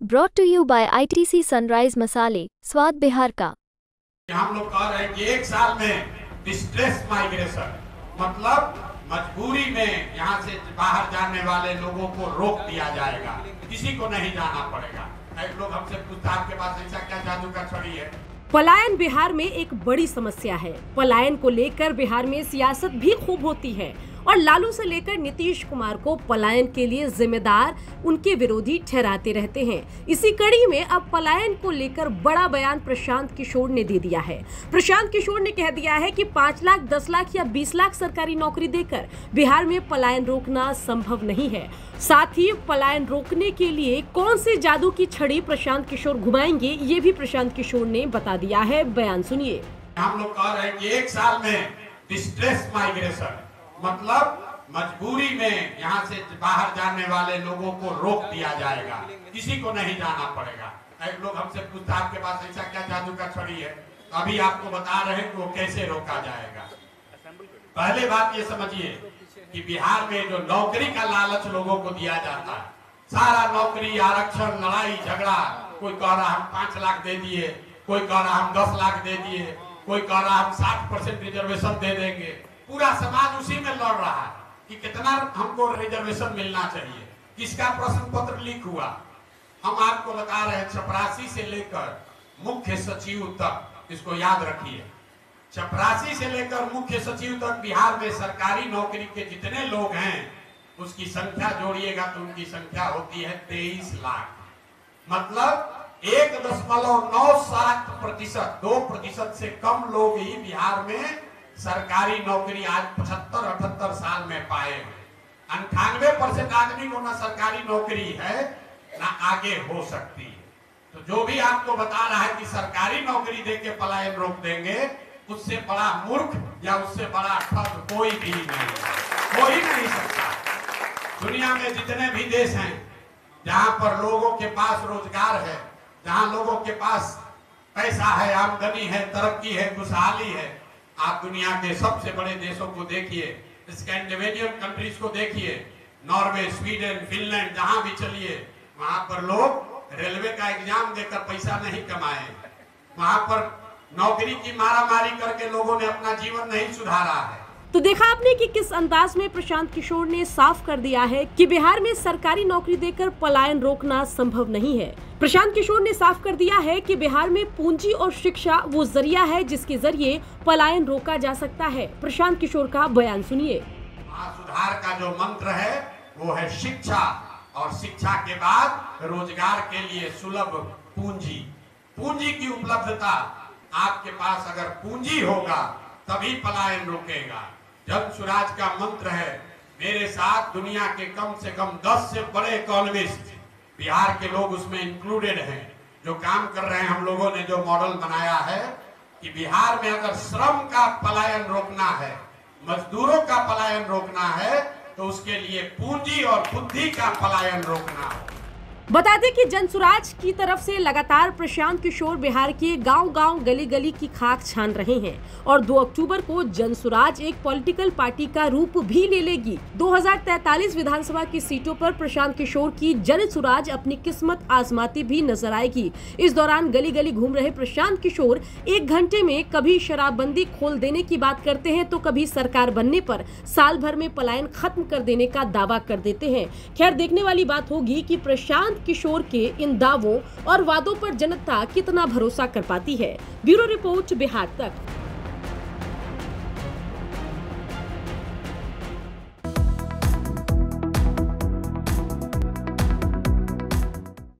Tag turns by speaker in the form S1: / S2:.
S1: Brought to you by ITC Sunrise मसाले, स्वाद बिहार का।
S2: हम लोग कह रहे हैं कि एक साल में डिस्ट्रेस माइग्रेशन मतलब मजबूरी में यहाँ से बाहर जाने वाले लोगों को रोक दिया जाएगा, किसी को नहीं जाना पड़ेगा। एक लोग हमसे पूछता आपके पास ऐसा क्या जादू का छड़ी है।
S3: पलायन बिहार में एक बड़ी समस्या है। पलायन को लेकर बिहार में सियासत भी खूब होती है और लालू से लेकर नीतीश कुमार को पलायन के लिए जिम्मेदार उनके विरोधी ठहराते रहते हैं। इसी कड़ी में अब पलायन को लेकर बड़ा बयान प्रशांत किशोर ने दे दिया है। प्रशांत किशोर ने कह दिया है कि 5 लाख, 10 लाख या 20 लाख सरकारी नौकरी देकर बिहार में पलायन रोकना संभव नहीं है। साथ ही पलायन रोकने के लिए कौन सी जादू की छड़ी प्रशांत किशोर घुमाएंगे, ये भी प्रशांत किशोर ने बता दिया है। बयान सुनिए।
S2: हम लोग कह रहे हैं कि एक साल में डिस्ट्रेस माइग्रेशन मतलब मजबूरी में यहाँ से बाहर जाने वाले लोगों को रोक दिया जाएगा, किसी को नहीं जाना पड़ेगा। एक लोग हमसे पूछता आपके पास ऐसा क्या जादू का छड़ी है। अभी आपको बता रहे हैं कि वो कैसे रोका जाएगा। पहले बात ये समझिए कि बिहार में जो नौकरी का लालच लोगों को दिया जाता है, सारा नौकरी, आरक्षण, लड़ाई झगड़ा, कोई कह रहा हम 5 लाख दे दिए, कोई कह रहा हम 10 लाख दे दिए, कोई कह रहा हम 60% रिजर्वेशन दे देंगे। पूरा समाज उसी में लड़ रहा है कि कितना हमको रिजर्वेशन मिलना चाहिए, किसका प्रश्न पत्र लीक हुआ। हम आपको बता रहे हैं 84 से लेकर मुख्य सचिव तक, इसको याद रखिए, 84 से लेकर मुख्य सचिव तक बिहार में सरकारी नौकरी के जितने लोग हैं उसकी संख्या जोड़िएगा तो उनकी संख्या होती है 23 लाख। मतलब 1.97% 2% से कम लोग ही बिहार में सरकारी नौकरी आज 75-78 साल में पाए हैं। 98% आदमी को ना सरकारी नौकरी है ना आगे हो सकती है। तो जो भी आपको बता रहा है कि सरकारी नौकरी देके पलायन रोक देंगे, उससे बड़ा मूर्ख या उससे बड़ा ठग कोई भी नहीं, हो ही नहीं सकता। दुनिया में जितने भी देश हैं जहां पर लोगों के पास रोजगार है, जहां लोगों के पास पैसा है, आमदनी है, तरक्की है, खुशहाली है, आप दुनिया के सबसे बड़े देशों को देखिए, स्कैंडिनेवियन कंट्रीज को देखिए, नॉर्वे, स्वीडन, फिनलैंड, जहां भी चलिए वहां पर लोग रेलवे का एग्जाम देकर पैसा नहीं कमाए, वहां पर नौकरी की मारामारी करके लोगों ने अपना जीवन नहीं सुधारा है।
S3: तो देखा आपने कि किस अंदाज में प्रशांत किशोर ने साफ कर दिया है कि बिहार में सरकारी नौकरी देकर पलायन रोकना संभव नहीं है। प्रशांत किशोर ने साफ कर दिया है कि बिहार में पूंजी और शिक्षा वो जरिया है जिसके जरिए पलायन रोका जा सकता है। प्रशांत किशोर का बयान सुनिए।
S2: सुधार का जो मंत्र है वो है शिक्षा, और शिक्षा के बाद रोजगार के लिए सुलभ पूंजी। पूंजी की उपलब्धता, आपके पास अगर पूंजी होगा तभी पलायन रोकेगा। जन स्वराज का मंत्र है, मेरे साथ दुनिया के कम से कम 10 से बड़े इकोनॉमिस्ट, बिहार के लोग उसमें इंक्लूडेड हैं, जो काम कर रहे हैं। हम लोगों ने जो मॉडल बनाया है कि बिहार में अगर श्रम का पलायन रोकना है, मजदूरों का पलायन रोकना है, तो उसके लिए पूंजी और बुद्धि का पलायन रोकना है।
S3: बता दें कि जनसुराज की तरफ से लगातार प्रशांत किशोर बिहार के गांव-गांव, गली-गली की खाक छान रहे हैं और 2 अक्टूबर को जनसुराज एक पॉलिटिकल पार्टी का रूप भी ले लेगी। 2043 विधानसभा की सीटों पर प्रशांत किशोर की जनसुराज अपनी किस्मत आजमाती भी नजर आएगी। इस दौरान गली-गली घूम रहे प्रशांत किशोर 1 घंटे में कभी शराबबंदी खोल देने की बात करते हैं तो कभी सरकार बनने पर साल भर में पलायन खत्म कर देने का दावा कर देते हैं। खैर, देखने वाली बात होगी कि प्रशांत किशोर के इन दावों और वादों पर जनता कितना भरोसा कर पाती है। ब्यूरो रिपोर्ट, बिहार तक।